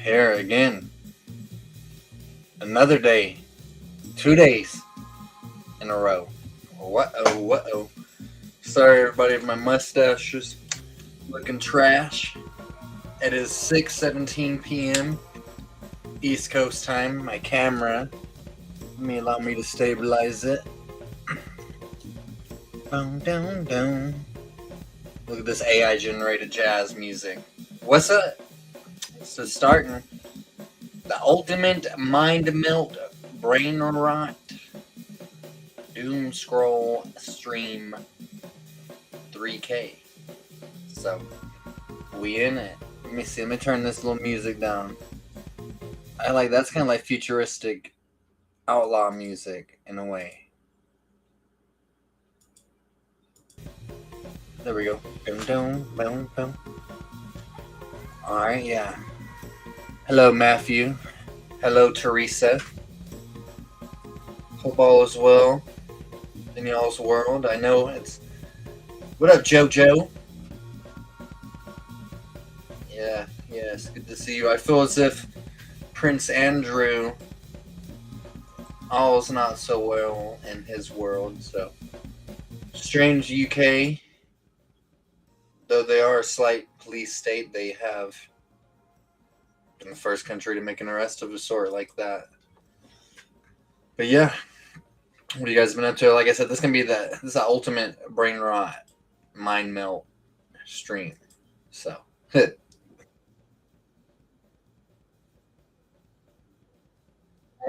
here again. Another day. 2 days in a row. What-oh. Sorry, everybody, my mustache is looking trash. It is 6:17 p.m. East Coast time. My camera, allow me to stabilize it. Look at this AI generated jazz music. What's up? So starting the ultimate mind melt brain rot doomscroll stream 3K. So we in it. Let me see. Let me turn this little music down. I like that's kind of like futuristic outlaw music in a way. There we go. Boom. All right, yeah. Hello, Matthew. Hello, Teresa. Hope all is well in y'all's world. I know it's. What up, JoJo? Yeah, it's good to see you. I feel as if Prince Andrew all's not so well in his world. So, strange UK. Though they are a slight police state, they have been the first country to make an arrest of a sort like that. But yeah, what have you guys been up to? Like I said, this is the ultimate brain rot, mind melt stream. So, oh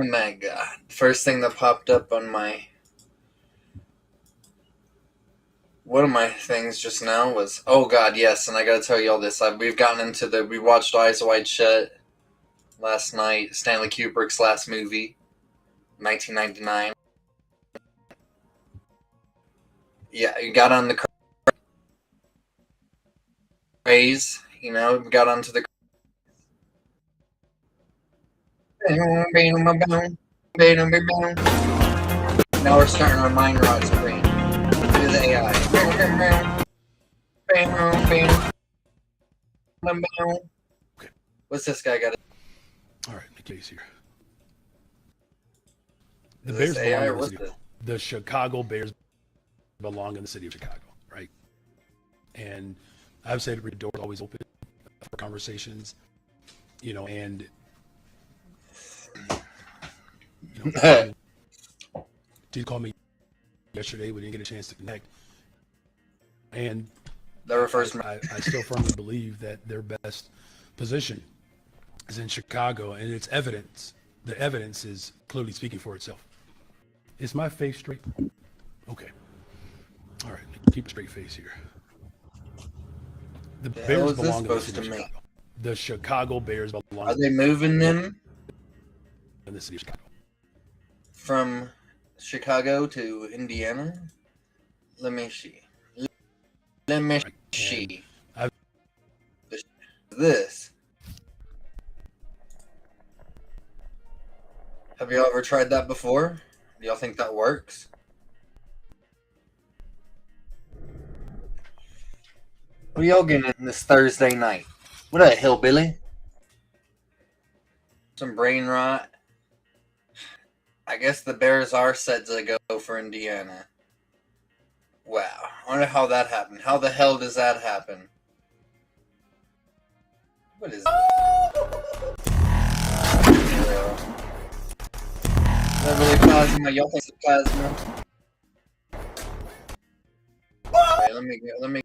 my god! First thing that popped up on one of my things just now was, oh god, yes, and I gotta tell you all this. We watched Eyes Wide Shut last night, Stanley Kubrick's last movie, 1999. Yeah, you got on the craze, got onto the now we're starting our mind rot screen. Look at the AI. What's this guy got? All right, the case here. The Bears belong in the city. The Chicago Bears belong in the city of Chicago, right? And I've said the door is always open for conversations, and did call me yesterday. We didn't get a chance to connect, and that refers I still firmly believe that their best position is in Chicago, and it's evidence. The evidence is clearly speaking for itself. Is my face straight? Okay. All right, keep a straight face here. The Bears belong in the city of Chicago. The Chicago Bears belong. Are they moving them in the city of Chicago? From Chicago to Indiana? Let me see. This. Have y'all ever tried that before? Do y'all think that works? What are y'all getting this Thursday night? What a hillbilly. Some brain rot. I guess the Bears are set to go for Indiana. Wow. I wonder how that happened. How the hell does that happen? What is that? Is that really plasma? Y'all think it's plasma? Okay, let me get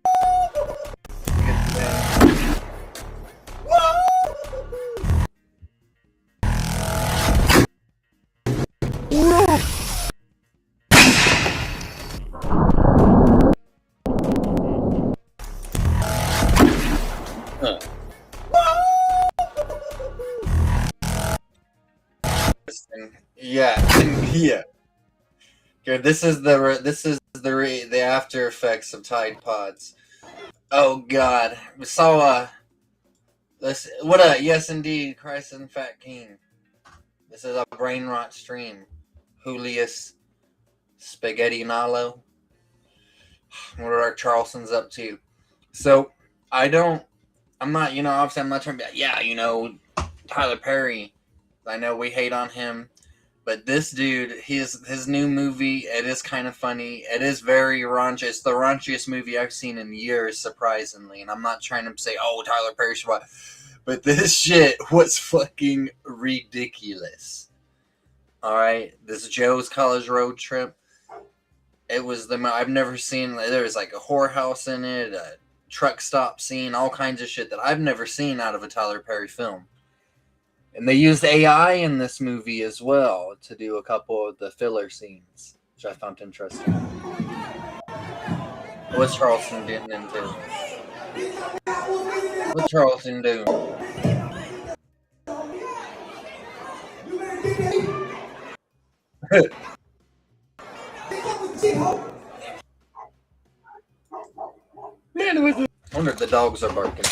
Yeah. Good. This is the after effects of Tide Pods. Oh God, we saw yes indeed, Christ and Fat King. This is a brain rot stream. Julius Spaghetti Nalo. What are Charleston's up to? So I'm not, obviously I'm not trying to be like, Tyler Perry. I know we hate on him, but this dude, his new movie, it is kind of funny. It is very raunchy. It's the raunchiest movie I've seen in years, surprisingly. And I'm not trying to say, oh, Tyler Perry should watch, but this shit was fucking ridiculous. All right, this Joe's College Road Trip. It was I've never seen. There was like a whorehouse in it, a truck stop scene, all kinds of shit that I've never seen out of a Tyler Perry film. And they used AI in this movie as well to do a couple of the filler scenes, which I found interesting. What's Charleston getting into? What's Charleston doing? I wonder if the dogs are barking.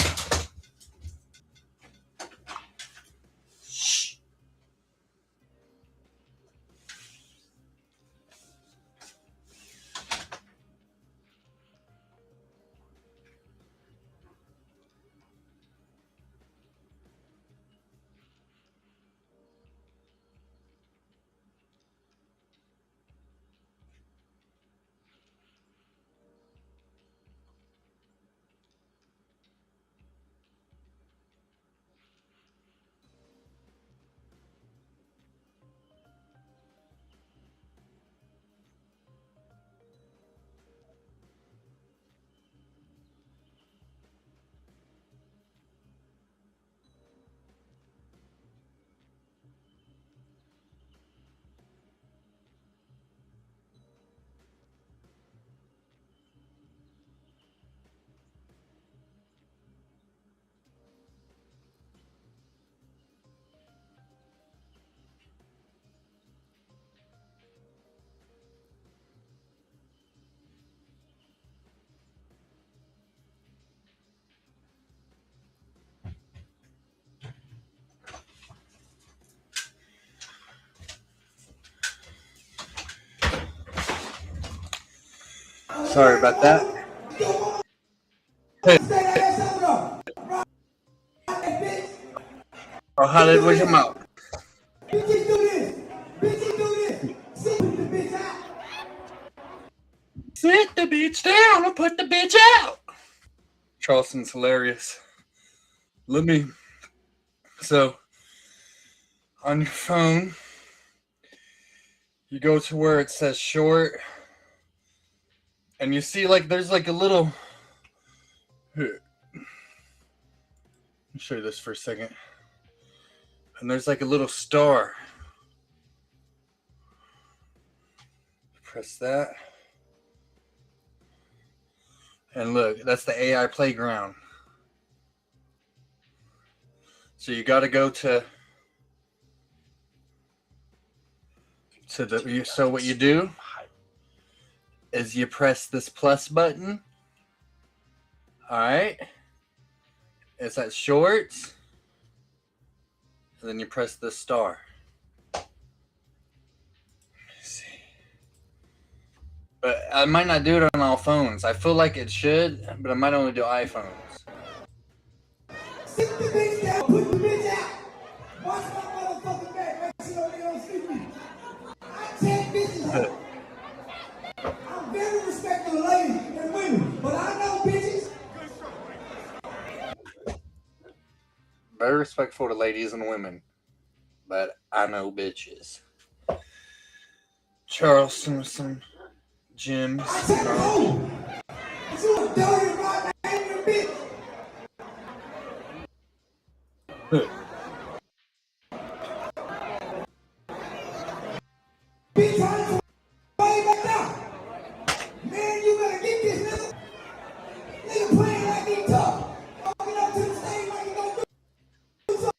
Sorry about that. Oh, how did we come out? Sit the bitch down and put the bitch out. Charleston's hilarious. So, on your phone, you go to where it says short, and you see there's a little. Here. Let me show you this for a second. And there's a little star. Press that. And look, that's the AI playground. So you got to go to the. So what you do is you press this plus button. All right. It's at shorts. And then you press the star. Let's see. But I might not do it on all phones. I feel like it should, but I might only do iPhones. Sit the bitch down, put the bitch out. Watch my motherfucking back. Make sure you don't see me. I take bitches. I'm very respectful of ladies and women, but I know bitches. Very respectful to ladies and women, but I know bitches. Charleston with some gyms. You a dirty, rotten, angry bitch. Bitch, way back now. Man, you better get this nigga. Nigga playing like he tough. Walking up to the stage like he gonna do something.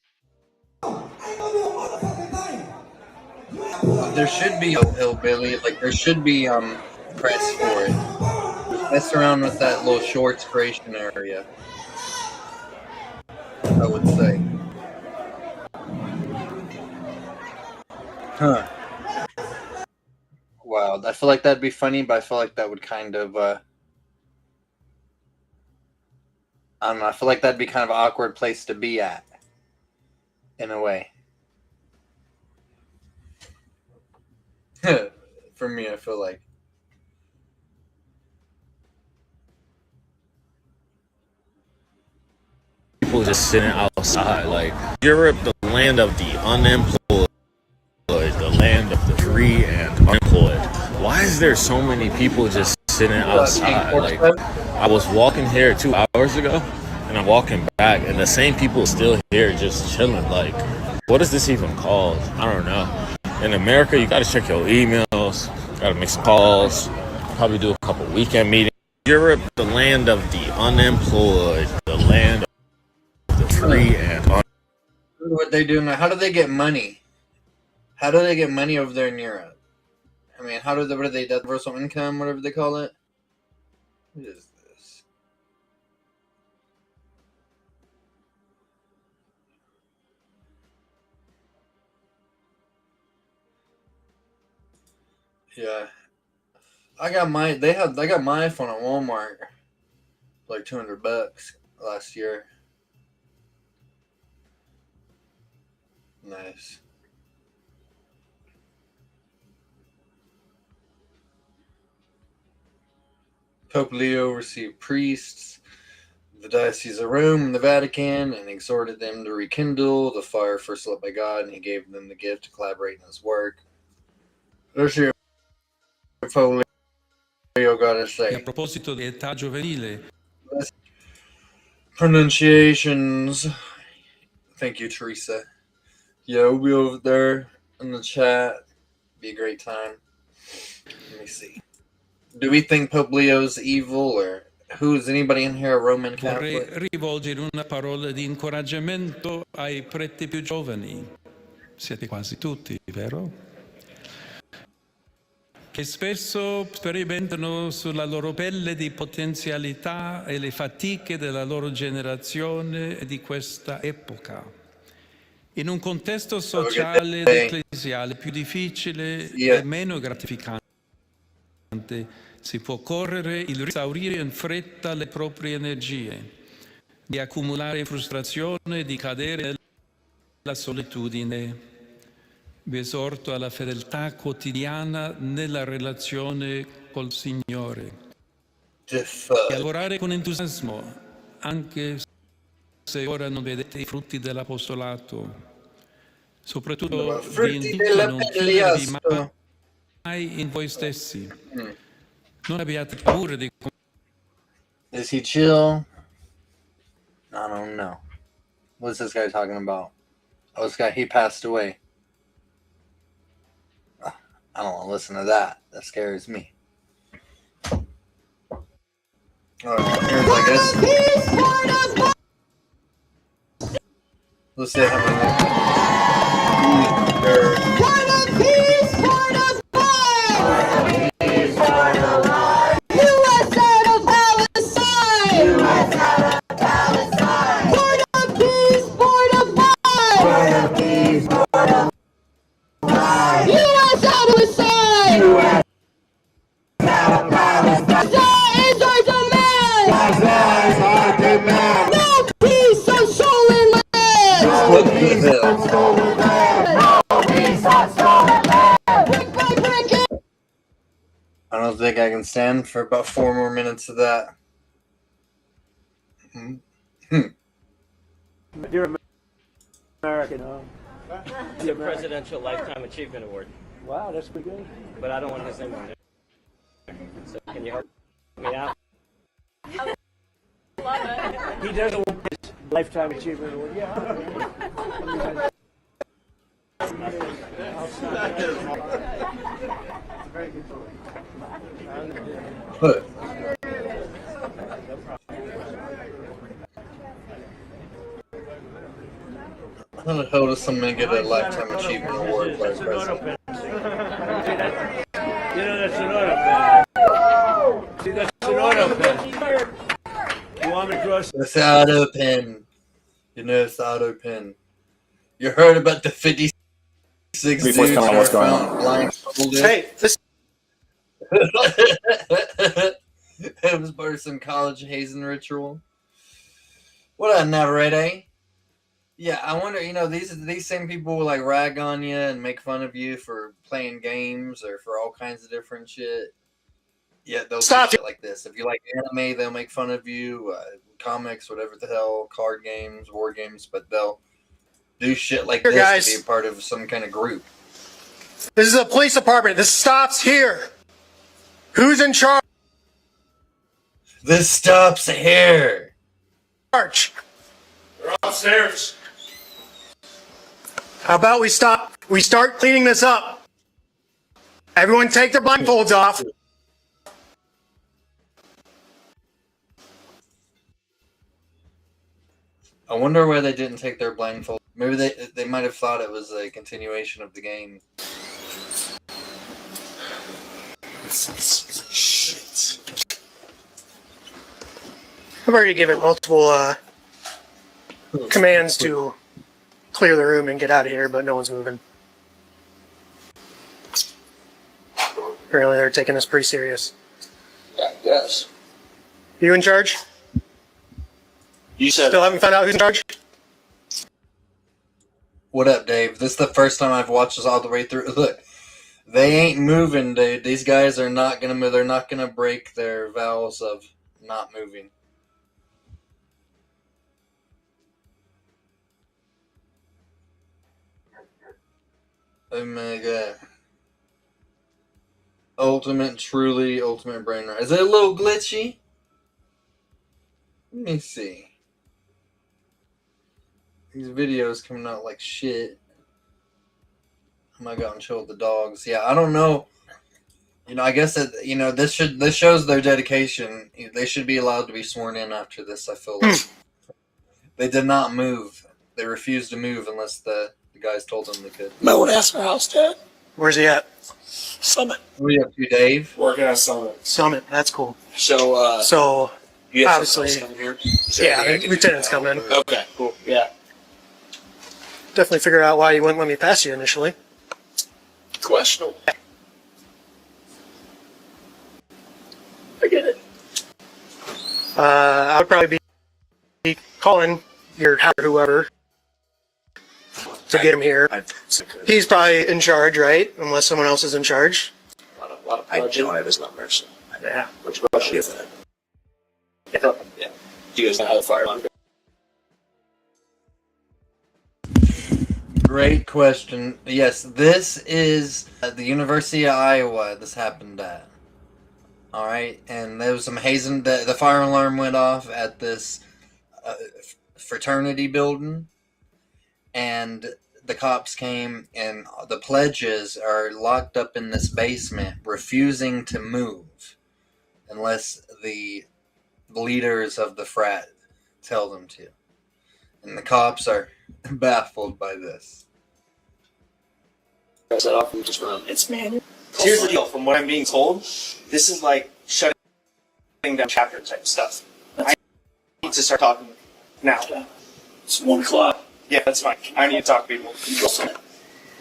Ain't gonna do a motherfucking thing. There should be a hillbilly, there should be press for it. Just mess around with that little shorts creation area, I would say. Huh. Wow, I feel like that'd be funny, but I feel like that would kind of I don't know, I feel like that'd be kind of an awkward place to be at. in a way. For me, I feel like. People just sitting outside. Like Europe, the land of the unemployed, the land of the free and unemployed. Why is there so many people just sitting outside? Like I was walking here 2 hours ago, and I'm walking back, and the same people still here just chilling. Like, what is this even called? I don't know. In America, you gotta check your emails, gotta make some calls, probably do a couple weekend meetings. Europe, the land of the unemployed, the land of the free and What they do now? How do they get money? How do they get money over there in Europe? I mean, what are they, universal income, whatever they call it? What is this? Yeah. I got my iPhone at Walmart like $200 last year. Nice. Pope Leo received priests, the Diocese of Rome and the Vatican, and exhorted them to rekindle the fire first lit by God, and he gave them the gift to collaborate in his work. Let's see what Pope Leo got to say. A proposito di età giovanile. Pronunciations. Thank you, Teresa. Yeah, we'll be over there in the chat. Be a great time. Let me see. Do we think Pope Leo's evil, or who's anybody in here a Roman Catholic? Vorrei rivolgere una parola di incoraggiamento ai preti più giovani. Siete quasi tutti, vero? Che spesso sperimentano sulla loro pelle di potenzialità e le fatiche della loro generazione e di questa epoca. In un contesto sociale ed ecclesiale più difficile e meno gratificante, si può correre il rischio di esaurire in fretta le proprie energie, di accumulare frustrazione e di cadere nella solitudine. Vi esorto alla fedeltà quotidiana nella relazione col Signore e a lavorare con entusiasmo, anche se ora non vedete i frutti dell'apostolato. Soprattutto vi invito a non chiudervi mai in voi stessi. Non abbiate paura di... Is he chill? I don't know. What's this guy talking about? Oh, this guy, he passed away. I don't want to listen to that. That scares me. Alright, here's, I guess. Let's see how many. I don't think I can stand for about 4 more minutes of that. You're American, huh? It's a Presidential Lifetime Achievement Award. Wow, that's pretty good. But I don't want his name on it. So can you help me out? He doesn't want his Lifetime Achievement Award. Yeah. Look. How the hell does someone get a Lifetime Achievement Award by the president? You know, that's an auto pen. See, that's an auto pen. You want me to cross? It's the auto pen. You know, it's the auto pen. You heard about the 56 dudes who are found blindfolded? Hey, this. It was part of some college hazing ritual. What a Navarrete. Yeah, I wonder. These same people will like rag on you and make fun of you for playing games or for all kinds of different shit. Yeah, they'll do shit like this. If you like anime, they'll make fun of you. Comics, whatever the hell, card games, war games, but they'll do shit like this guys. to be a part of some kind of group. This is a police department. This stops here. Who's in charge? This stops here. They're upstairs. How about we start cleaning this up? Everyone take their blindfolds off. I wonder why they didn't take their blindfold. Maybe they might have thought it was a continuation of the game. Shit. I've already given multiple commands to clear the room and get out of here, but no one's moving. Apparently they're taking this pretty serious. Yeah, I guess. You in charge? You said. Still haven't found out who's in charge? What up, Dave? This is the first time I've watched this all the way through. Look, they ain't moving, dude. These guys are not gonna move. They're not gonna break their vows of not moving. Oh my god. Truly ultimate brain rot. Is it a little glitchy? Let me see. These videos coming out like shit. Oh my god, I'm chill with the dogs. Yeah, I don't know. I guess that this shows their dedication. They should be allowed to be sworn in after this. I feel like they did not move. They refused to move unless the guys told them they could. No one asked for house, Dad. Where's he at? Summit. What are you up to, Dave? Working on Summit. Summit. That's cool. So, you have obviously, something else yeah, coming here? the lieutenant's coming. Okay, cool. Yeah. Definitely figure out why you wouldn't let me pass you initially. Questionable. I get it. I would probably be calling your whoever to get him here. He's probably in charge, right? Unless someone else is in charge. I don't have his number, so. Yeah. Which question is that? Yeah. Do you guys know how the fire alarm goes? Great question. Yes, this is the University of Iowa. This happened at. All right, and there was some hazing. The fire alarm went off at this fraternity building, and the cops came, and the pledges are locked up in this basement, refusing to move unless the leaders of the frat tell them to. And the cops are baffled by this. It's manual. Here's the deal, from what I'm being told, this is like shutting down chapter type stuff. I need to start talking now. It's 1 o'clock. Yeah, that's fine. I need to talk to people.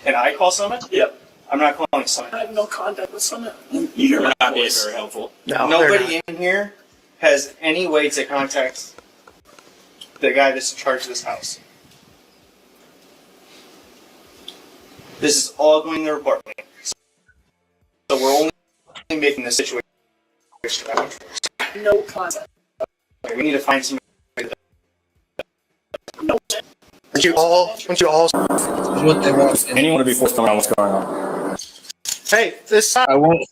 Can I call Summit? Yep. I'm not calling Summit. I have no contact with Summit. You're not being very helpful. No, Nobody in here has any way to contact the guy that's in charge of this house. This is all going in the report. So we're only making the situation better. No contact. We need to find somebody. No. Once you all. What they want. Anyone to be forthcoming on what's going on? Hey, this. I won't.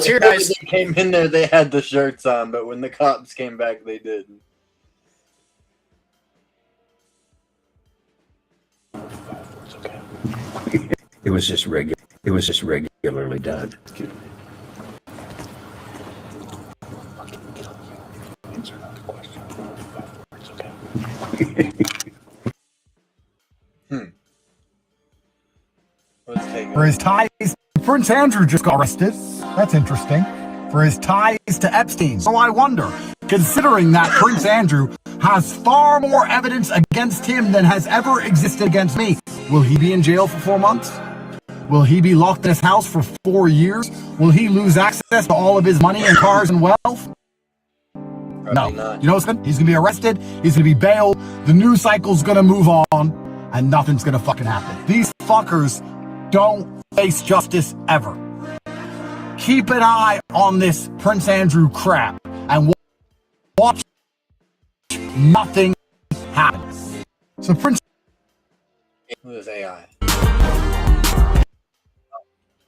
Here, guys. When they came in there, they had the shirts on, but when the cops came back, they didn't. It was just regularly done. For his ties, Prince Andrew just got arrested. That's interesting. For his ties to Epstein. So I wonder, considering that Prince Andrew has far more evidence against him than has ever existed against me, will he be in jail for 4 months? Will he be locked in his house for 4 years? Will he lose access to all of his money and cars and wealth? No. not. You know what's good? He's gonna be arrested, he's gonna be bailed, the news cycle's gonna move on, and nothing's gonna fucking happen. These fuckers don't face justice ever. Keep an eye on this Prince Andrew crap and watch nothing happen. So Prince... Who is AI?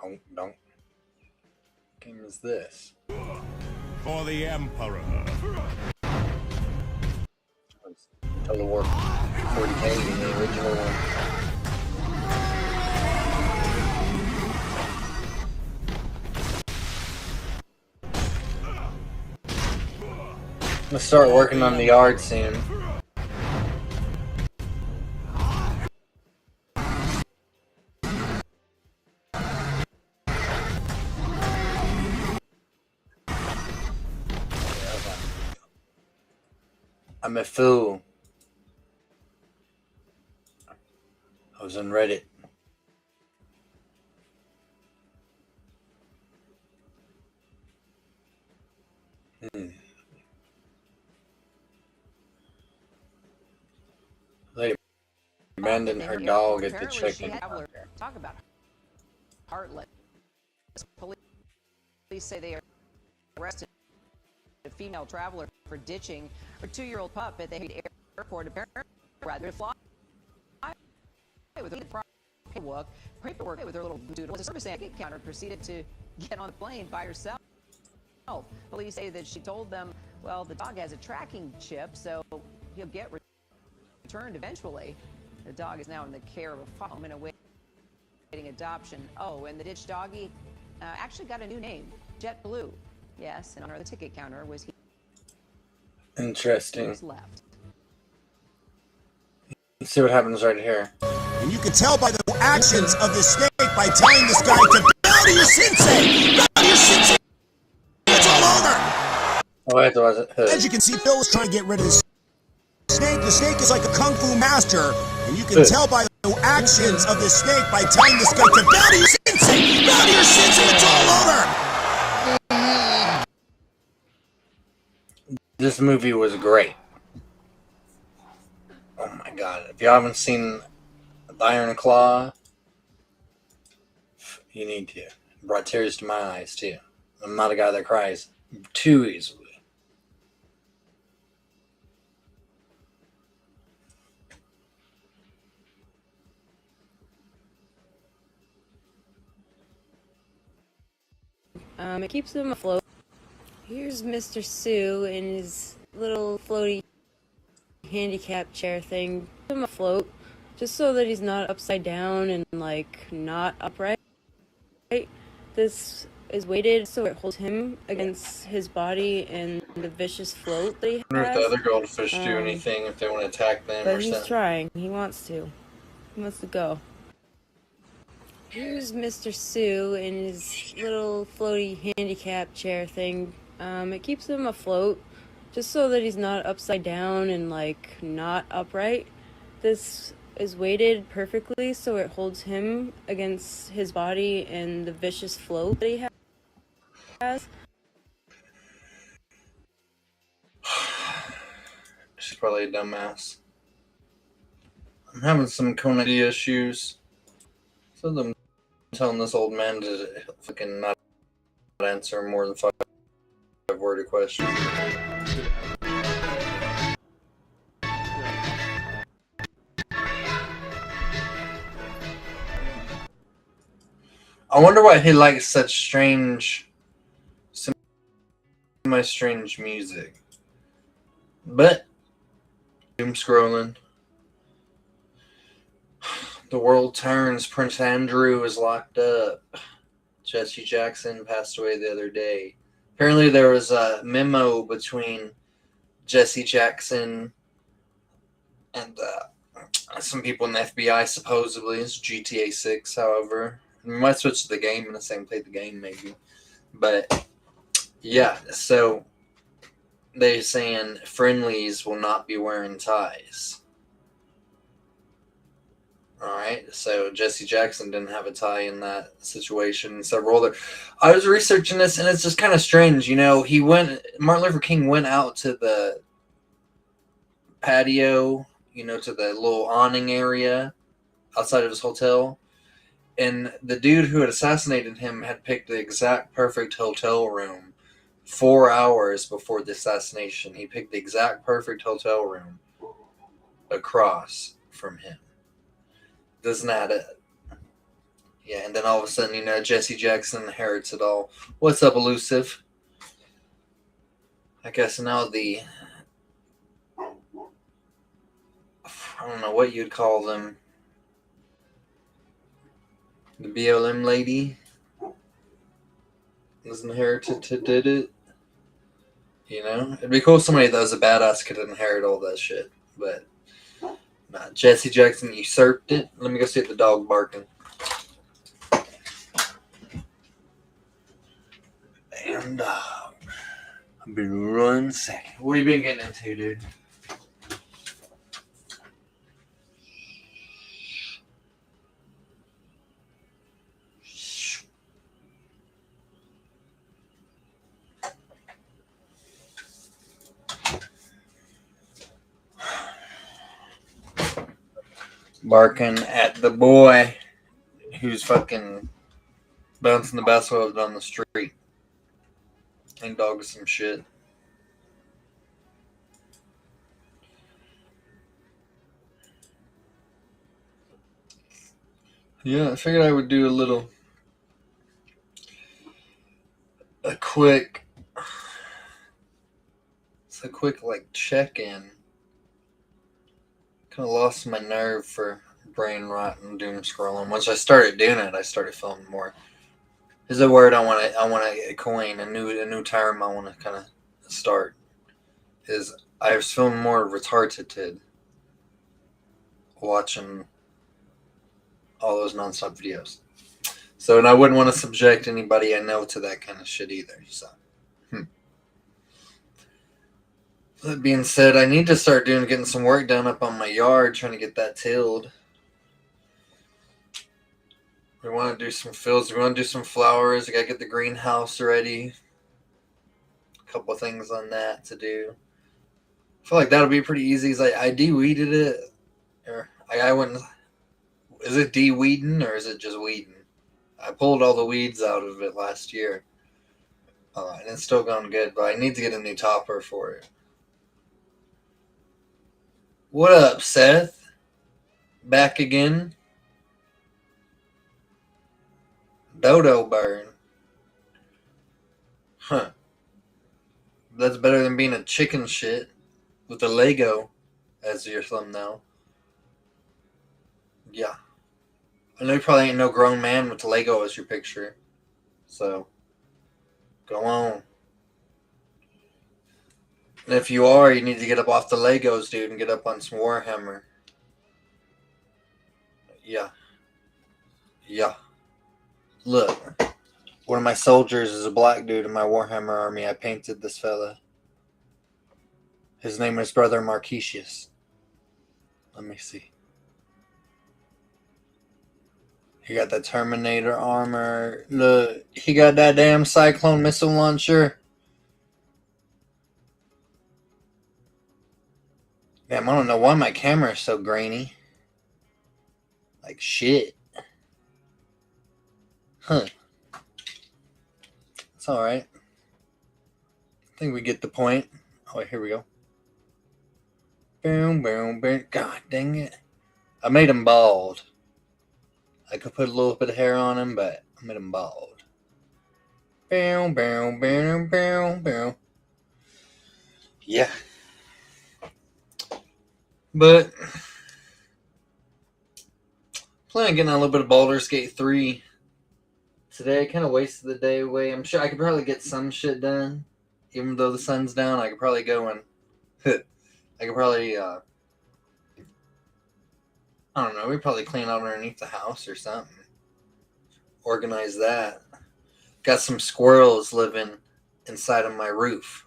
Don't. What game is this? For the Emperor. Total War 40K in the original one. I'm gonna start working on the yard soon. I'm a fool. I was on Reddit. Lady abandoned her dog at the chicken. Talk about heartless. Police say they arrested a female traveler for ditching her 2-year-old pup at the airport. Apparently, rather fly with her paperwork with her little doodle. The service counter proceeded to get on the plane by herself. Police say that she told them, well, the dog has a tracking chip, so he'll get returned eventually. The dog is now in the care of a home and awaiting adoption. Oh, and the ditch doggy actually got a new name, Jet Blue. Yes, and on the ticket counter was he. Interesting. Was left. Let's see what happens right here. And you can tell by the actions of this snake by telling this guy to bow to your sensei! Bow to your sensei! It's all over! Oh, wait, was it? As you can see, Phil is trying to get rid of this snake. The snake is like a kung fu master, and you can tell by the actions of this snake by telling this guy to bow to your sensei! Bow to your sensei! It's all over! This movie was great. Oh my god. If you haven't seen The Iron Claw, you need to. It brought tears to my eyes, too. I'm not a guy that cries too easily. It keeps him afloat. Here's Mr. Sue in his little floaty handicap chair thing. Keep him afloat, just so that he's not upside down and, like, not upright. This is weighted so it holds him against his body and the vicious float that he has. I wonder if the other goldfish do anything if they want to attack them or but he's something. trying. He wants to. He wants to go. Here's Mr. Sue in his little floaty handicap chair thing. It keeps him afloat, just so that he's not upside down and, like, not upright. This is weighted perfectly so it holds him against his body and the vicious float that he has. She's probably a dumbass. I'm having some cognitive issues. So I'm telling this old man to fucking not answer more than 5-worded questions. I wonder why he likes such strange, semi-strange music. But doom scrolling. The world turns. Prince Andrew is locked up. Jesse Jackson passed away the other day. Apparently there was a memo between Jesse Jackson and some people in the FBI, supposedly. It's GTA 6, however. We might switch to the game and the same play the game, maybe. But, yeah, so they're saying friendlies will not be wearing ties. All right, so Jesse Jackson didn't have a tie in that situation. Several other. I was researching this, and it's just kind of strange. Martin Luther King went out to the patio, to the little awning area outside of his hotel. And the dude who had assassinated him had picked the exact perfect hotel room 4 hours before the assassination. He picked the exact perfect hotel room across from him. Doesn't that it? Yeah, and then all of a sudden, Jesse Jackson inherits it all. What's up, Elusive? I guess now I don't know what you'd call them. The BLM lady was inherited to did it. It'd be cool if somebody that was a badass could inherit all that shit. But nah, Jesse Jackson usurped it. Let me go see if the dog barking. And I'll be 1 second. What have you been getting into, dude? Barking at the boy who's fucking bouncing the basketball down the street. And dog is some shit. Yeah, I figured I would do a quick like check-in. Kind of lost my nerve for brain rot and doom scrolling. Once I started doing it, I started feeling more. There's a word I want to coin, a new term I want to kind of start. Is I was feeling more retarded watching all those nonstop videos. So, and I wouldn't want to subject anybody I know to that kind of shit either. So, that being said, I need to start getting some work done up on my yard, trying to get that tilled. We want to do some fields. We want to do some flowers. I got to get the greenhouse ready. A couple of things on that to do. I feel like that'll be pretty easy. I de-weeded it. Or I wouldn't. Is it de-weeding or is it just weeding? I pulled all the weeds out of it last year. And it's still going good, but I need to get a new topper for it. What up, Seth? Back again? Dodo burn. Huh. That's better than being a chicken shit with a Lego as your thumbnail. Yeah. I know you probably ain't no grown man with Lego as your picture. So, go on. And if you are, you need to get up off the Legos, dude, and get up on some Warhammer. Yeah. Yeah. Look. One of my soldiers is a black dude in my Warhammer army. I painted this fella. His name is Brother Marquisius. Let me see. He got the Terminator armor. Look, he got that damn Cyclone missile launcher. Damn, I don't know why my camera is so grainy. Like shit. Huh. It's alright. I think we get the point. Oh, here we go. Boom, boom, boom. God dang it. I made him bald. I could put a little bit of hair on him, but I made him bald. Boom, boom, boom, boom, boom. Yeah. But plan on getting a little bit of Baldur's Gate 3 today. I kind of wasted the day away. I'm sure I could probably get some shit done. Even though the sun's down, I could probably go and I could probably I don't know, we'd probably clean out underneath the house or something. Organize that. Got some squirrels living inside of my roof.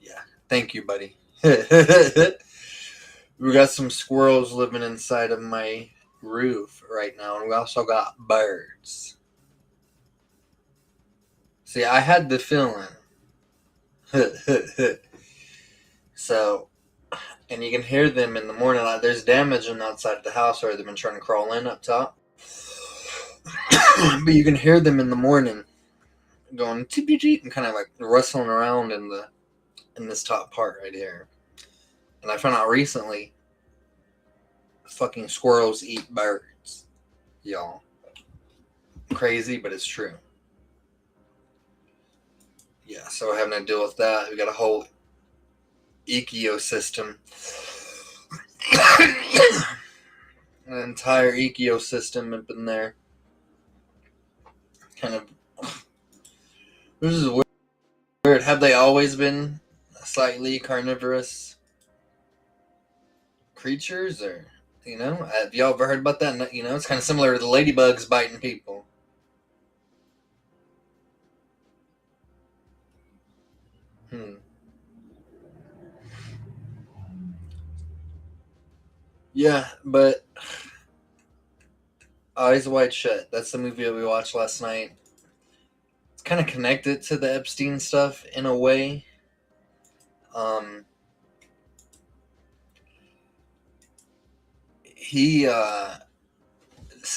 Yeah. Thank you, buddy. We got some squirrels living inside of my roof right now, and we also got birds. See, I had the feeling. So, and you can hear them in the morning. Like, there's damage on outside the house where they've been trying to crawl in up top. But you can hear them in the morning going teep teep and kind of like rustling around in this top part right here. And I found out recently, fucking squirrels eat birds, y'all. Crazy, but it's true. Yeah, so we're having to deal with that. We got a whole ecosystem. An entire ecosystem up in there. Kind of. This is weird. Have they always been slightly carnivorous creatures? Or, have y'all ever heard about that? It's kind of similar to the ladybugs biting people. Yeah, but Eyes Wide Shut. That's the movie that we watched last night. It's kind of connected to the Epstein stuff in a way. It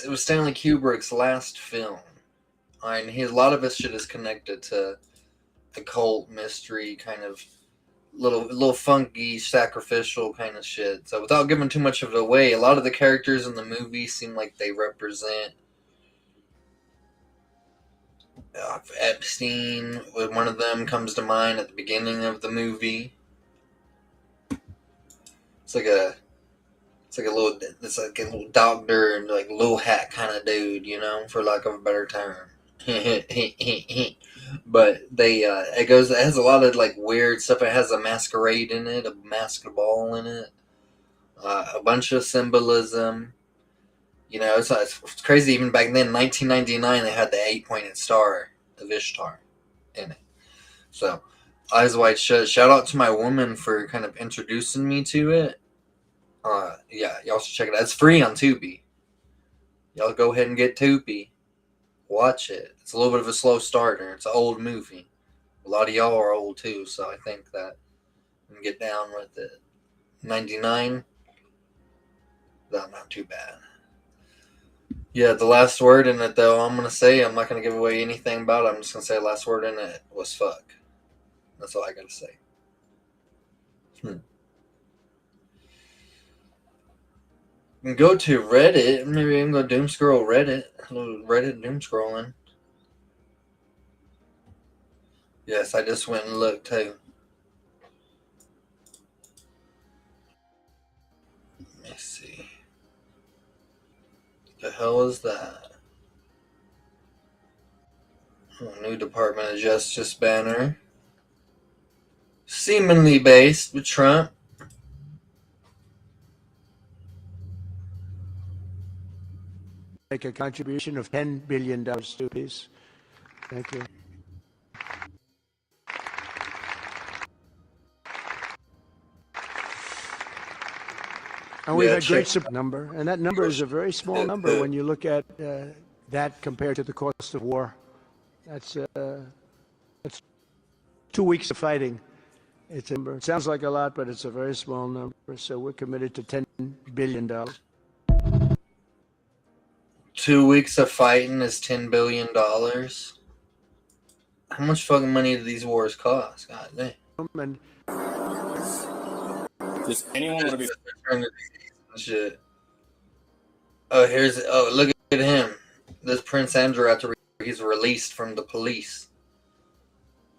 was Stanley Kubrick's last film. And a lot of his shit is connected to occult mystery, kind of little funky, sacrificial kind of shit. So without giving too much of it away, a lot of the characters in the movie seem like they represent Epstein. One of them comes to mind at the beginning of the movie. It's like a little doctor and like little hat kind of dude, for lack of a better term. But it has a lot of like weird stuff. It has a masquerade in it, a masked ball in it, a bunch of symbolism. It's crazy. Even back then, 1999, they had the 8-pointed star of Ishtar in it. So, Eyes Wide Shut. Shout out to my woman for kind of introducing me to it. Yeah, y'all should check it out. It's free on Tubi. Y'all go ahead and get Tubi. Watch it. It's a little bit of a slow starter. It's an old movie. A lot of y'all are old too, so I think that you can get down with it. 99? Not too bad. Yeah, the last word in it, though, I'm going to say, I'm not going to give away anything about it. I'm just going to say the last word in it was fuck. That's all I got to say. You can go to Reddit. Maybe I can go doomscroll Reddit. A little Reddit doomscrolling. Yes, I just went and looked too. Let me see. The hell is that? New Department of Justice banner. Seemingly based with Trump. Make a contribution of $10 billion to peace. Thank you. And we've had great support number, and that number is a very small number when you look at that compared to the cost of war. That's 2 weeks of fighting. It sounds like a lot, but it's a very small number. So we're committed to $10 billion. 2 weeks of fighting is $10 billion. How much fucking money do these wars cost? God damn. And does anyone want to be shit? Oh, look at him. This Prince Andrew after he's released from the police.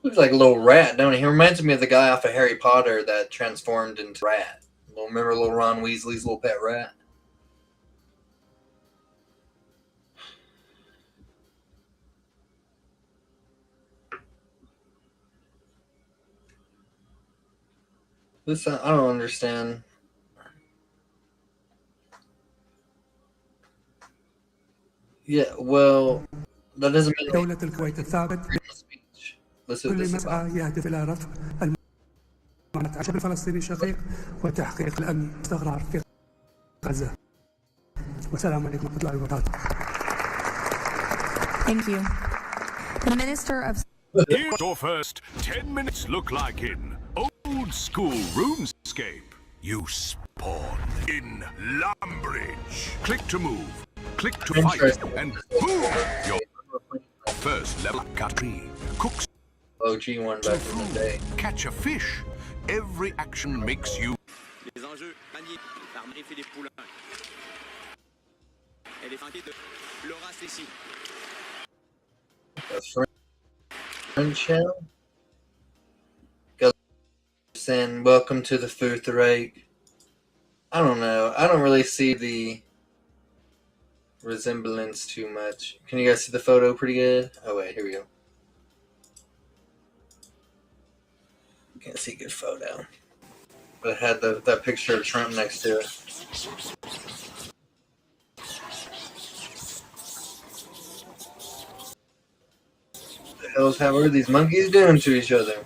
Looks like a little rat, don't he? He reminds me of the guy off of Harry Potter that transformed into rat. Remember little Ron Weasley's little pet rat? Listen, I don't understand. Yeah, well, that doesn't mean دولة الكويت الثابت Listen to كل this. ما يهدف إلى رفع مع الشعب الفلسطيني الشقيق وتحقيق الأمن والاستقرار في غزة. والسلام عليكم ورحمة الله وبركاته. Thank you. The Minister of Here's your first 10 minutes look like in old school RuneScape. You spawn in Lumbridge. Click to move, click to fight, and boom! Your first level country. Cooks OG one back in the day. Catch a fish. Every action makes you. Les enjeux magnifiques. L'armée fait des poulains. Elle est flanquée de Laura Cécile. French show. Saying welcome to the Fourth Reich. I don't know. I don't really see the resemblance too much. Can you guys see the photo pretty good? Oh wait, here we go. Can't see a good photo. But it had that picture of Trump next to it. What the hell's what are these monkeys doing to each other?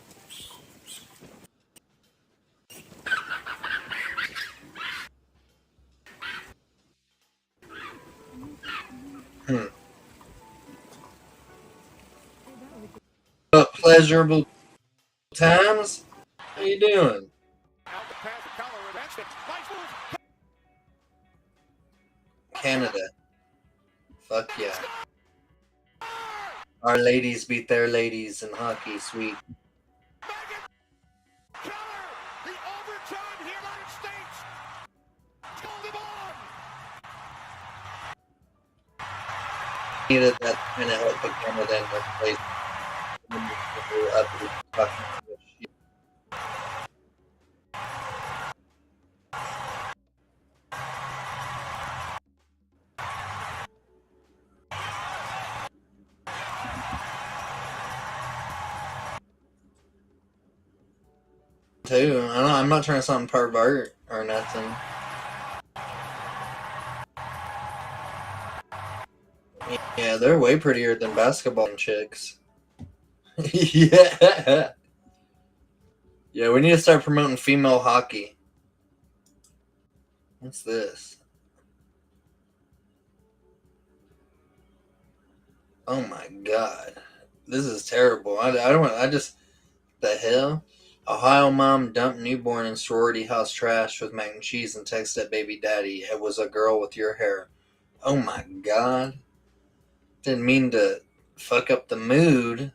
Pleasurable times? How you doing? Canada. Fuck yeah. Our ladies beat their ladies in hockey, sweet. Needed that kind of help with Canada in this place. Too. I'm not trying to sound pervert or nothing. Yeah, they're way prettier than basketball chicks. Yeah. Yeah, we need to start promoting female hockey. What's this? Oh my god. This is terrible. The hell? Ohio mom dumped newborn in sorority house trash with mac and cheese and texted baby daddy. It was a girl with your hair. Oh my god. Didn't mean to fuck up the mood.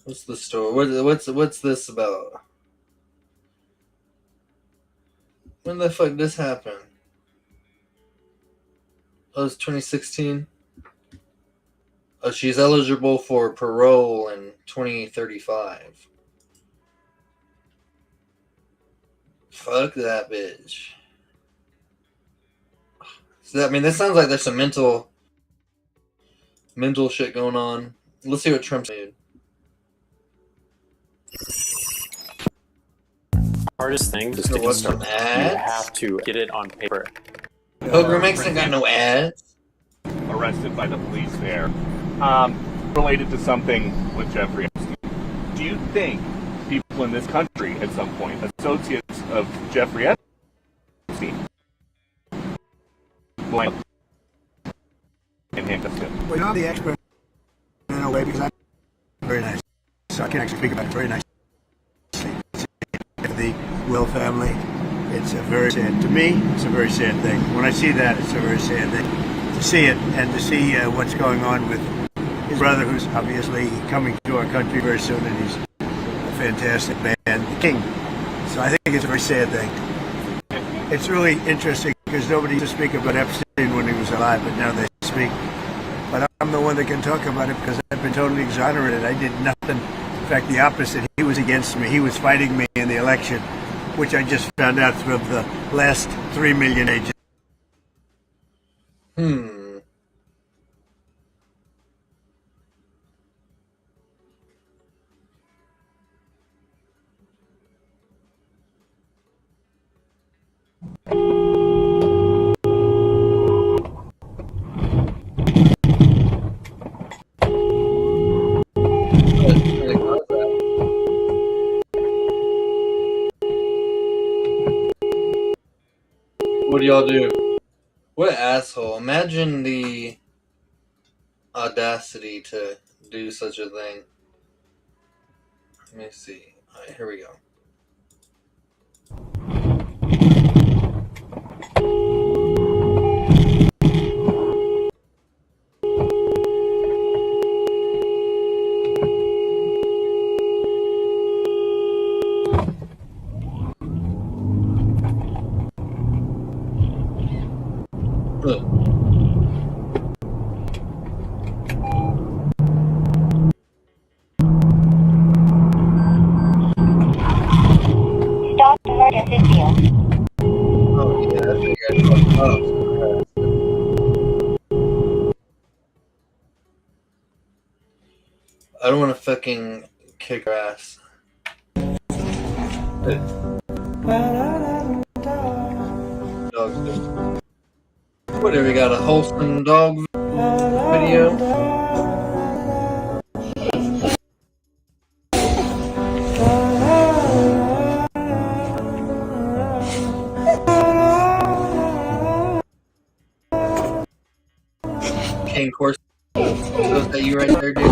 What's the story? What's this about? When the fuck this happened? Oh, it's 2016. Oh, she's eligible for parole in 2035. Fuck that bitch. So this sounds like there's some mental shit going on. Let's see what Trump's made. Hardest thing is to start. You have to get it on paper. Pilgrim X ain't got no ads. Arrested by the police there. Related to something with Jeffrey Epstein. Do you think people in this country at some point, associates of Jeffrey Epstein, will in handcuffs him? Well, you're not the expert in a way because I'm very nice. So I can actually speak about it very nicely. The Will family, it's a very sad, to me, it's a very sad thing. When I see that, it's a very sad thing. To see it and to see what's going on with his brother, who's obviously coming to our country very soon, and he's a fantastic man, the king. So I think it's a very sad thing. It's really interesting because nobody used to speak about Epstein when he was alive, but now they speak. But I'm the one that can talk about it because I've been totally exonerated. I did nothing. In fact, the opposite. He was against me. He was fighting me in the election, which I just found out through the last 3 million agents. y'all do? What an asshole. Imagine the audacity to do such a thing. Let me see. Alright, here we go. Stop emergency field. Oh yeah, that thing got fucked up. I don't want to fucking kick her ass. Dogs do. Whatever, we got a wholesome dog video. Cane course. So is that you right there, dude?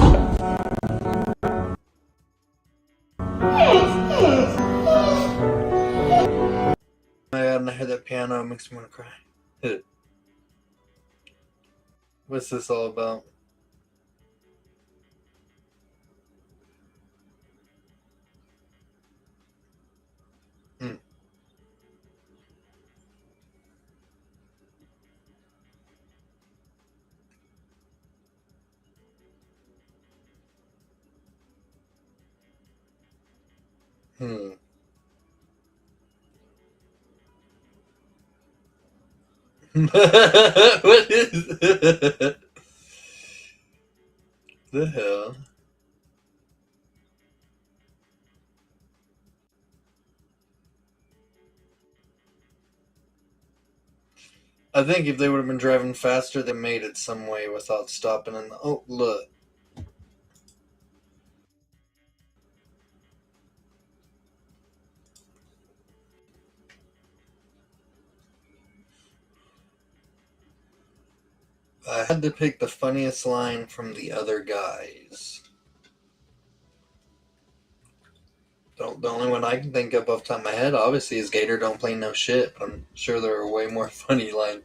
Oh my god, and I heard that piano, it makes me want to cry. What's this all about? Hmm. Hmm. What is the hell? I think if they would have been driving faster, they made it some way without stopping. And oh, look. I had to pick the funniest line from the other guys. The only one I can think of off the top of my head, obviously, is Gator don't play no shit. But I'm sure there are way more funny lines.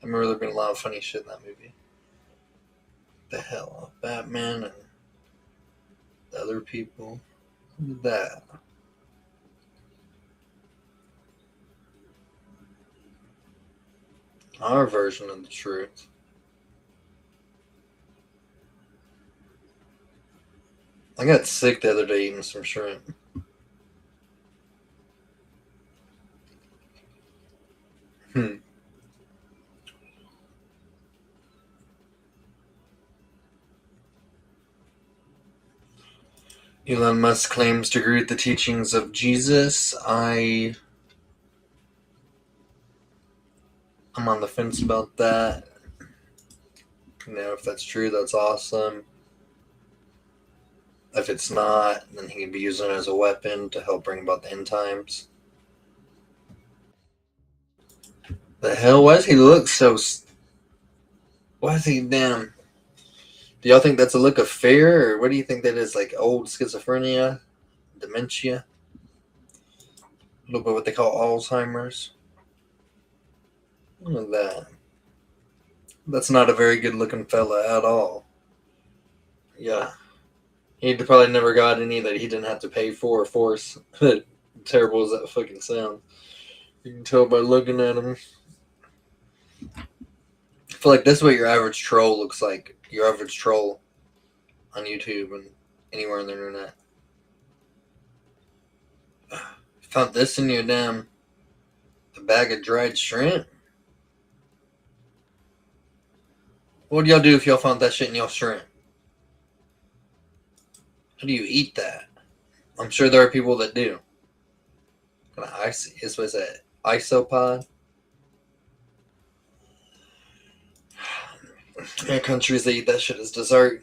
I remember there being a lot of funny shit in that movie. The hell? Batman and the other people. Look at that. Our version of the truth. I got sick the other day eating some shrimp. Elon Musk claims to agree with the teachings of Jesus. I'm on the fence about that. You know, if that's true, that's awesome. If it's not, then he could be using it as a weapon to help bring about the end times. The hell? Why does he look so... Why is he damn... Do y'all think that's a look of fear, or what do you think that is? Like old schizophrenia? Dementia? A little bit what they call Alzheimer's? Look at that. That's not a very good looking fella at all. Yeah. He probably never got any that he didn't have to pay for or force. Terrible as that fucking sounds. You can tell by looking at him. I feel like that's what your average troll looks like. Your average troll on YouTube and anywhere on the internet. Found this in your damn a bag of dried shrimp. What do y'all do if y'all found that shit in y'all shrimp? How do you eat that? I'm sure there are people that do. This was an isopod. There are countries that eat that shit as dessert.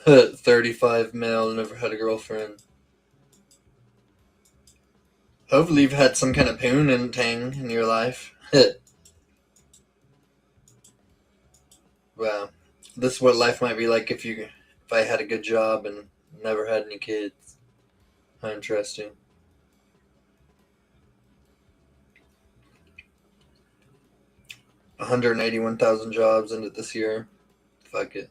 $35 male, never had a girlfriend. Hopefully you've had some kind of poon and tang in your life. Wow. This is what life might be like if I had a good job and never had any kids. How interesting. $181,000 jobs in it this year. Fuck it.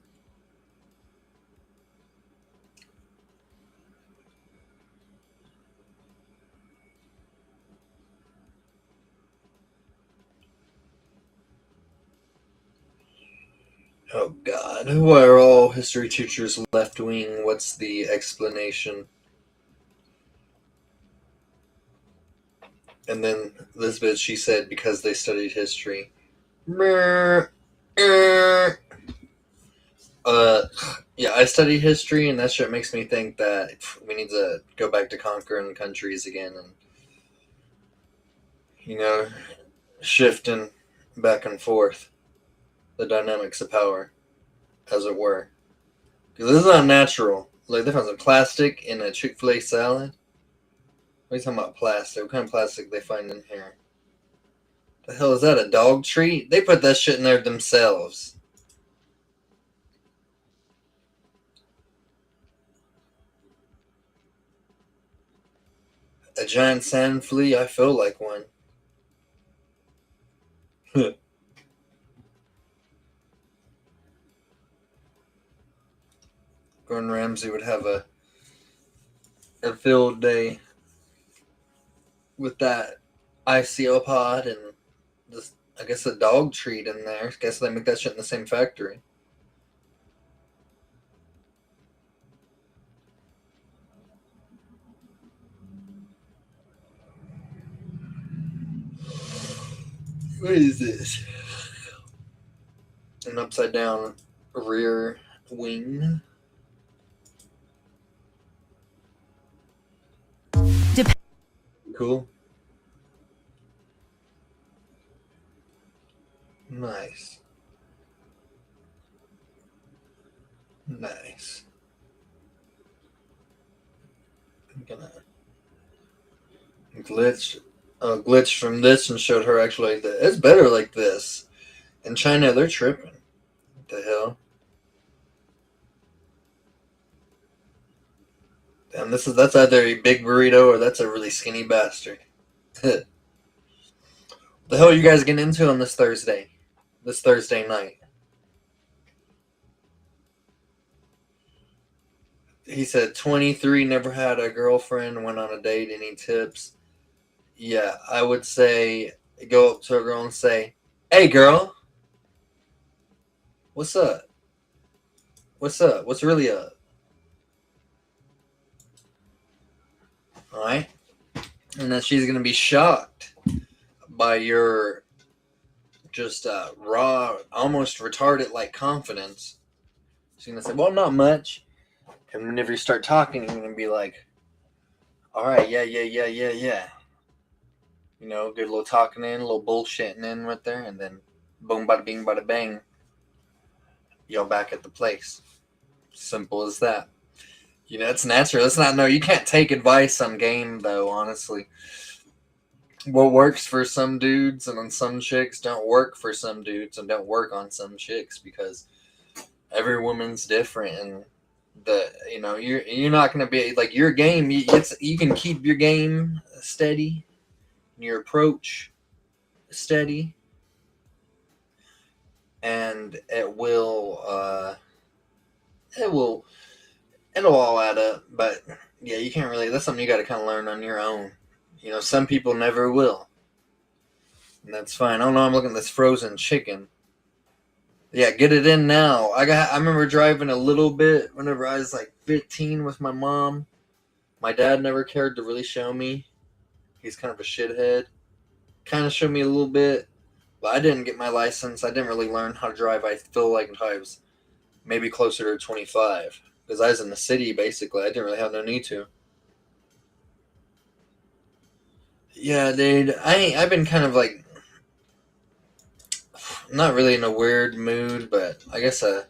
Oh God. Why are all history teachers left wing? What's the explanation? And then this bitch, she said because they studied history. Yeah, I study history, and that shit makes me think that we need to go back to conquering countries again, and shifting back and forth the dynamics of power, as it were. Because this is not natural. Like, they found some plastic in a Chick-fil-A salad. What are you talking about plastic? What kind of plastic they find in here? The hell is that, a dog treat? They put that shit in there themselves. A giant sand flea? I feel like one. Gordon Ramsay would have a field day with that ICO pod and this, I guess, a dog treat in there. I guess they make that shit in the same factory. What is this? An upside down rear wing. Cool. Nice. Nice. I'm gonna glitch from this and showed her actually like that. It's better like this. In China, they're tripping. What the hell? Damn, that's either a big burrito or that's a really skinny bastard. The hell are you guys getting into on this Thursday? This Thursday night? He said 23, never had a girlfriend, went on a date. Any tips? Yeah, I would say go up to a girl and say, "Hey, girl, what's up? What's up? What's really up?" All right, and then she's gonna be shocked by your just raw, almost retarded like confidence. She's gonna say, "Well, not much." And whenever you start talking, you're gonna be like, "All right, yeah. You know, good little talking in, a little bullshitting in right there, and then boom, bada bing, bada bang, you're back at the place. Simple as that. You know, it's natural. It's not, no, you can't take advice on game, though, honestly. What works for some dudes and on some chicks don't work for some dudes and don't work on some chicks because every woman's different, and you're not going to be like your game. You can keep your game steady, your approach steady, and it'll all add up. But yeah, you can't really. That's something you got to kind of learn on your own. You know, some people never will, and that's fine. Oh no, I'm looking at this frozen chicken. Yeah, get it in now. I remember driving a little bit whenever I was like 15 with my mom. My dad never cared to really show me. He's kind of a shithead. Kind of showed me a little bit, but I didn't get my license. I didn't really learn how to drive, I feel like, until I was maybe closer to 25. Because I was in the city, basically. I didn't really have no need to. Yeah, dude. I've been kind of like, not really in a weird mood, but I guess I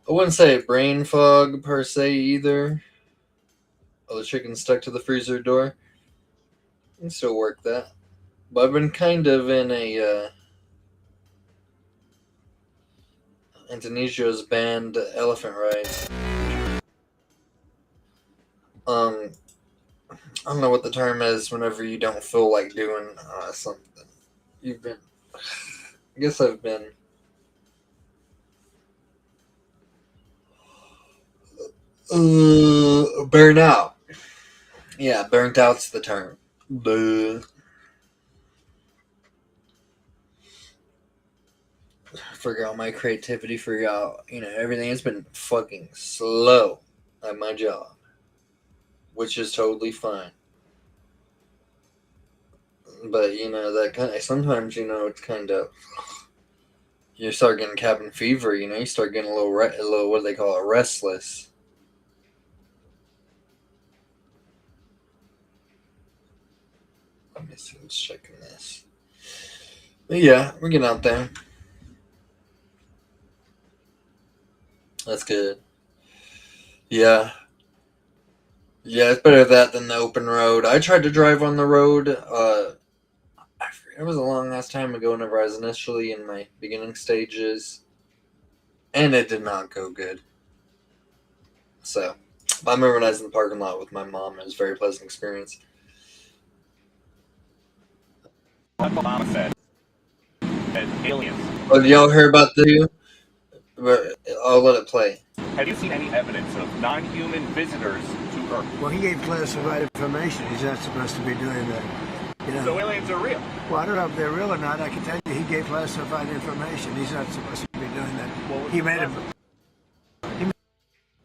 wouldn't say brain fog per se either. Oh, the chicken stuck to the freezer door. I can still work that. But I've been kind of in a Indonesia's banned elephant rides. I don't know what the term is whenever you don't feel like doing something. You've been. I guess I've been. Burn out. Yeah, burnt out's the term. Buh. Figure out my creativity, figure out, everything has been fucking slow at my job, which is totally fine. But, that kind of, sometimes, it's kind of, you start getting cabin fever, you start getting a little, what do they call it, restless. Let me see, let's checking this. But yeah, we're getting out there. That's good. Yeah. Yeah, it's better that than the open road. I tried to drive on the road. It was a long ass time ago whenever I was initially in my beginning stages. And it did not go good. So, I remember when I was in the parking lot with my mom. It was a very pleasant experience. Obama said that aliens. Oh, did y'all hear about the... I'll let it play. Have you seen any evidence of non-human visitors to Earth? Well, he gave classified information. He's not supposed to be doing that. So aliens are real? Well, I don't know if they're real or not. I can tell you he gave classified information. He's not supposed to be doing that. He made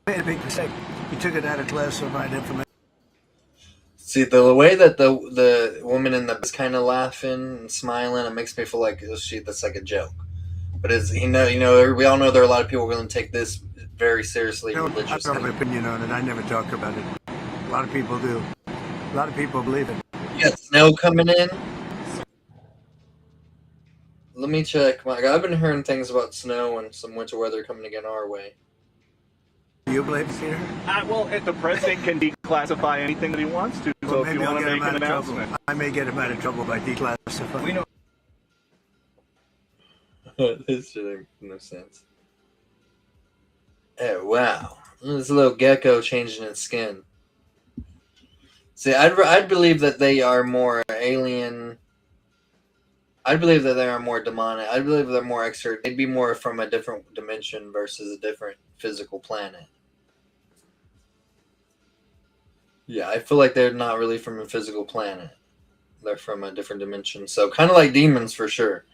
a big mistake. He took it out of classified information. See, the way that the woman in the is kind of laughing and smiling, it makes me feel like that's like a joke. But it's we all know there are a lot of people willing to take this very seriously. I don't have an opinion on it. I never talk about it. A lot of people do. A lot of people believe it. You got snow coming in. Let me check. I've been hearing things about snow and some winter weather coming again our way. Do you believe it, Peter? Well, the president can declassify anything that he wants to. Well, So if maybe you I'll want to get make him an out of announcement, trouble. I may get him out of trouble by declassifying. we know. This shit makes no sense. Oh, wow. This little gecko changing its skin. See, I'd believe that they are more alien. I believe that they are more demonic. I believe they're more extra. They'd be more from a different dimension versus a different physical planet. Yeah, I feel like they're not really from a physical planet. They're from a different dimension. So kind of like demons for sure.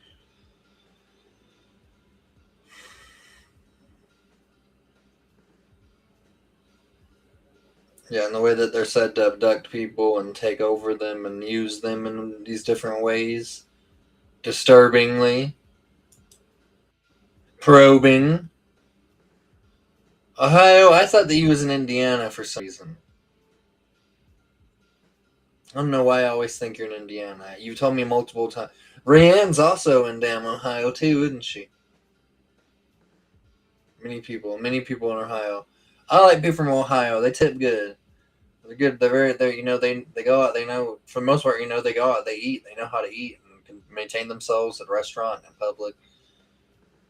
Yeah, and the way that they're said to abduct people and take over them and use them in these different ways. Disturbingly. Probing. Ohio, I thought that he was in Indiana for some reason. I don't know why I always think you're in Indiana. You told me multiple times. Rayanne's also in damn Ohio too, isn't she? Many people in Ohio. I like people from Ohio. They tip good. They're good. They're they go out. They know for the most part. They go out. They eat. They know how to eat and can maintain themselves at a restaurant and in public.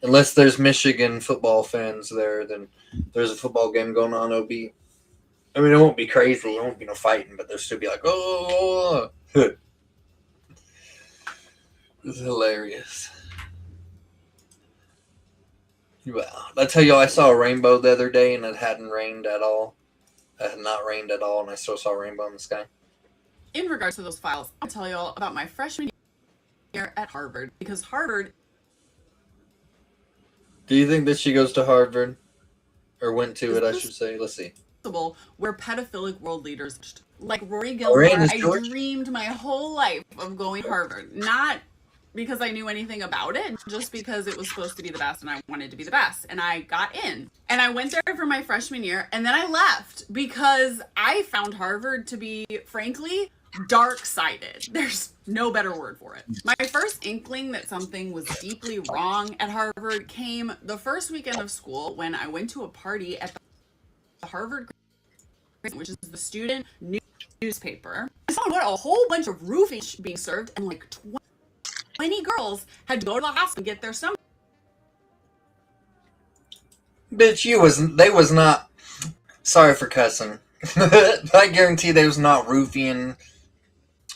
Unless there's Michigan football fans there, then there's a football game going on. It'll be. I mean, it won't be crazy. It won't be no fighting, but there'll still be like, oh. It's hilarious. Wow. I tell you, I saw a rainbow the other day, and it hadn't rained at all. It had not rained at all, and I still saw a rainbow in the sky. In regards to those files, I'll tell you all about my freshman year at Harvard, because Harvard... Do you think that she goes to Harvard? Or went to it, I should say. Let's see. Where pedophilic world leaders... Like Rory Gilmore, I dreamed my whole life of going to Harvard. Not because I knew anything about it, just because it was supposed to be the best and I wanted to be the best. And I got in. And I went there for my freshman year and then I left because I found Harvard to be, frankly, dark-sided. There's no better word for it. My first inkling that something was deeply wrong at Harvard came the first weekend of school when I went to a party at the Harvard, which is the student newspaper. I saw what, a whole bunch of roofies being served, and like 20 girls had to go to the hospital and get their stomach. Bitch, they was not. Sorry for cussing. I guarantee they was not roofing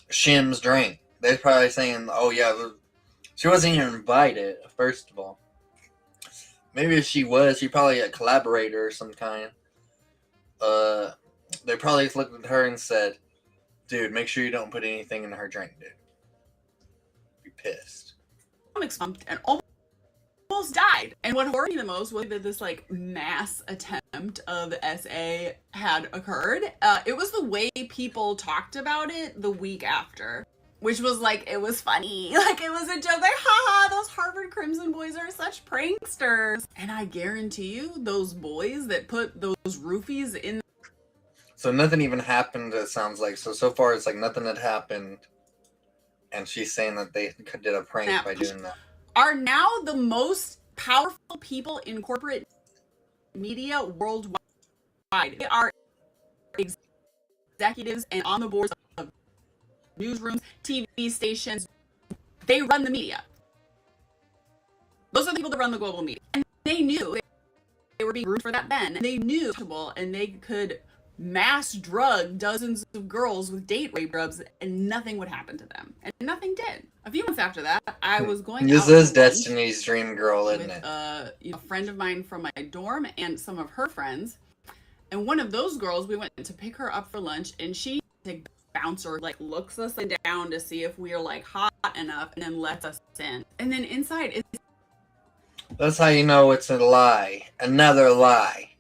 Shim's drink. They're probably saying, "Oh yeah, she wasn't even invited." First of all, maybe if she was, she probably a collaborator of some kind. They probably looked at her and said, "Dude, make sure you don't put anything in her drink, dude." Be pissed. And almost died. And what horrified me the most was that this like mass attempt of SA had occurred. It was the way people talked about it the week after, which was like, it was funny. Like, it was a joke. Like, haha, those Harvard Crimson boys are such pranksters. And I guarantee you, those boys that put those roofies in. So nothing even happened, it sounds like. So far it's like nothing had happened. And she's saying that they did a prank by doing that. Are now the most powerful people in corporate media worldwide. They are executives and on the boards of newsrooms, TV stations. They run the media. Those are the people that run the global media. And they knew they were being groomed for that then. And they knew and they could mass drug dozens of girls with date rape drugs and nothing would happen to them. And nothing did. A few months after that, I was going This out is to lunch Destiny's dream girl, isn't with it? a friend of mine from my dorm and some of her friends. And one of those girls, we went to pick her up for lunch, and she, the bouncer, like looks us down to see if we are like hot enough, and then lets us in. And then inside, That's how you know it's a lie. Another lie.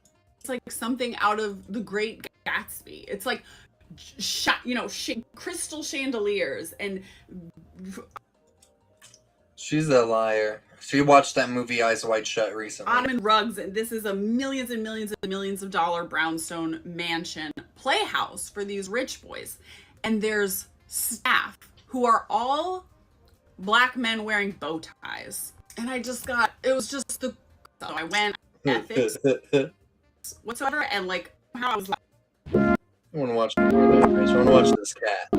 it's like something out of The Great Gatsby. It's like, crystal chandeliers and. She's a liar. She watched that movie Eyes Wide Shut recently. Ottoman rugs, and this is a millions and millions and millions of dollar brownstone mansion playhouse for these rich boys. And there's staff who are all black men wearing bow ties. And it was just so I went, ethics whatsoever, and like, how I was like, I want to watch more of that. I want to watch this cat.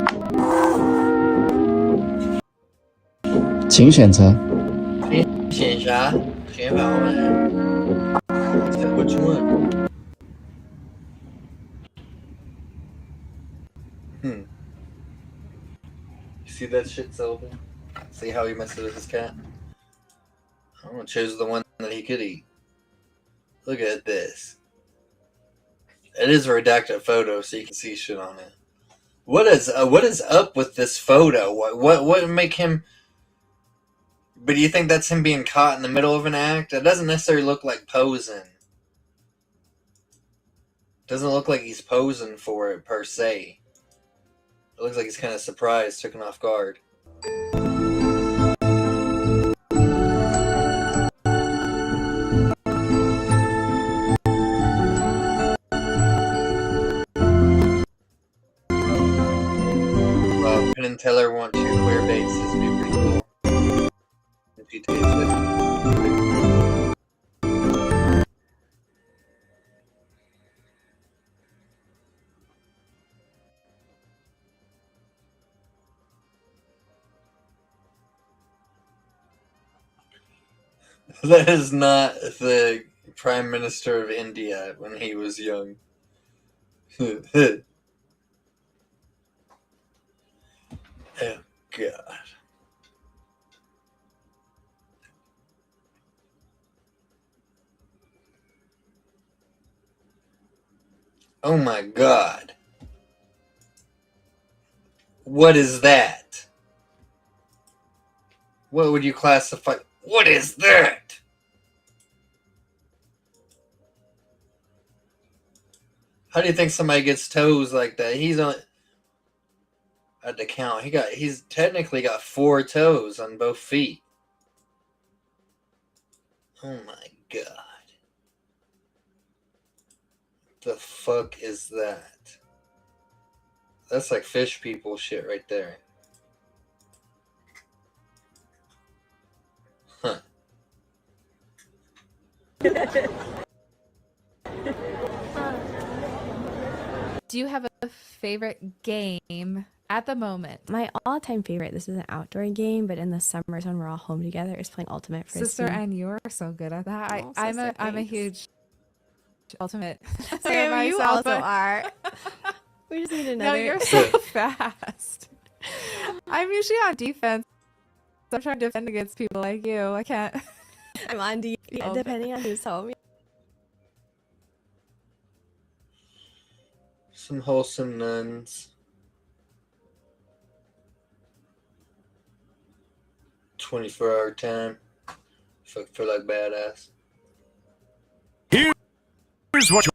请选择。选啥？选法吗 Which one? You see that shit, Sylvan? See how he messes with his cat? I'm gonna choose the one that he could eat. Look at this. It is a redacted photo, so you can see shit on it. What is up with this photo? What would make him? But do you think that's him being caught in the middle of an act? It doesn't necessarily look like posing. It doesn't look like he's posing for it per se. It looks like he's kind of surprised, taken off guard. Penn and Teller want to queer baits. This would be pretty cool. If he takes it. That is not the Prime Minister of India when he was young. Oh, God. Oh, my God. What is that? What would you classify? What is that? How do you think somebody gets toes like that? He's on at the count. He's technically got 4 toes on both feet. Oh my God. The fuck is that? That's like fish people shit right there. Huh. Do you have a favorite game At the moment. My all-time favorite, this is an outdoor game, but in the summers when we're all home together, is playing Ultimate Frisbee. Sister, and you're so good at that. Oh, I'm sister, a thanks. huge Ultimate Okay, myself, you also but- are. We just need another. No, you're so fast. I'm usually on defense. I'm trying to defend against people like you. I can't. I'm on defense, depending on who's home. Some wholesome nuns. 24-hour time. Fuck, feel like badass. Here's what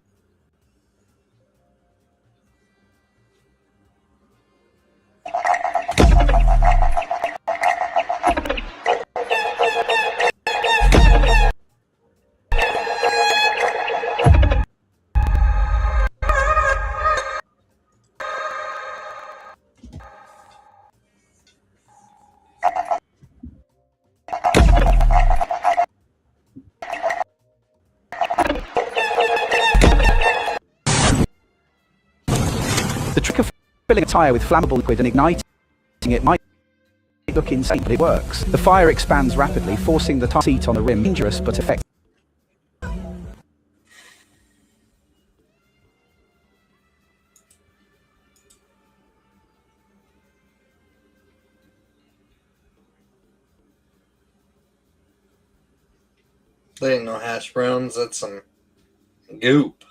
The trick of filling a tyre with flammable liquid and igniting it might look insane, but it works. The fire expands rapidly, forcing the tyre seat on the rim. Dangerous but effective. They ain't no hash browns, that's some goop.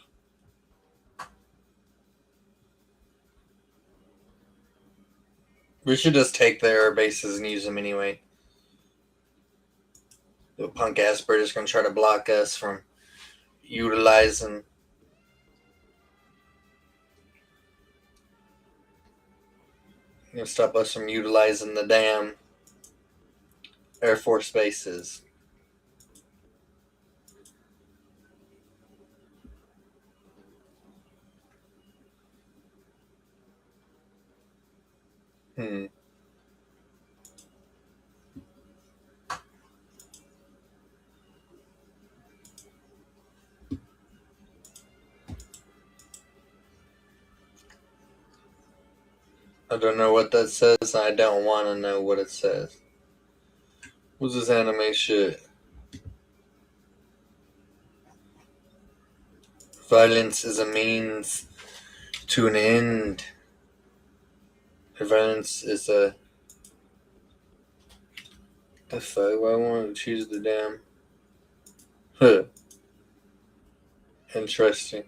We should just take their bases and use them anyway. The punk ass British gonna try to block us from utilizing. Gonna stop us from utilizing the damn Air Force bases. I don't know what that says. I don't want to know what it says. What's this anime shit? Violence is a means to an end. Violence is a... The fuck? Why won't I choose the damn... Huh. Interesting.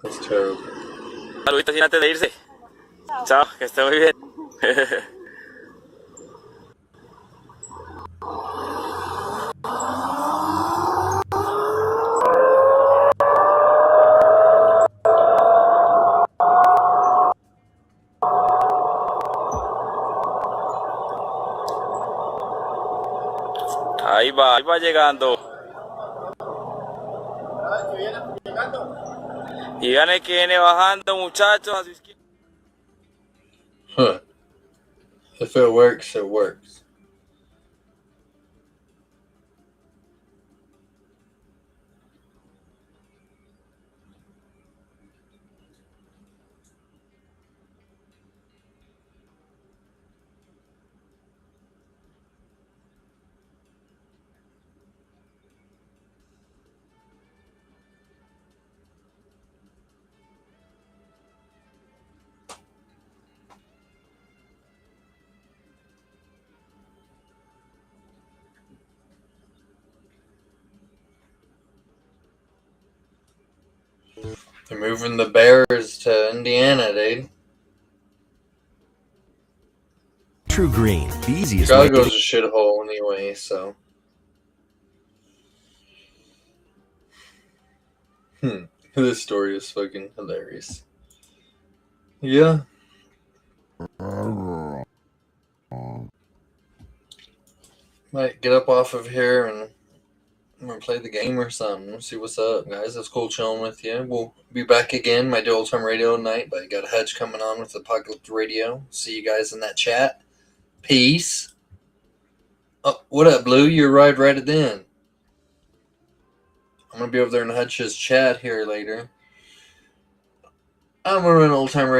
That's terrible. Saluditos antes de irse. Chao, que esté muy bien. Ahí va llegando. Y gane que viene bajando, muchachos, a su izquierda. Huh. If it works, it works. They're moving the Bears to Indiana, dude. True Green, the easiest way Chicago's a shithole anyway, so. This story is fucking hilarious. Yeah. Might get up off of here and I'm gonna play the game or something. See what's up, guys. It's cool chilling with you. We'll be back again, my dual time radio night. But I got a Hutch coming on with Apocalypse Radio. See you guys in that chat. Peace. Oh, what up, Blue? You arrived right at the end. I'm gonna be over there in Hutch's chat here later. I'm gonna run old time radio.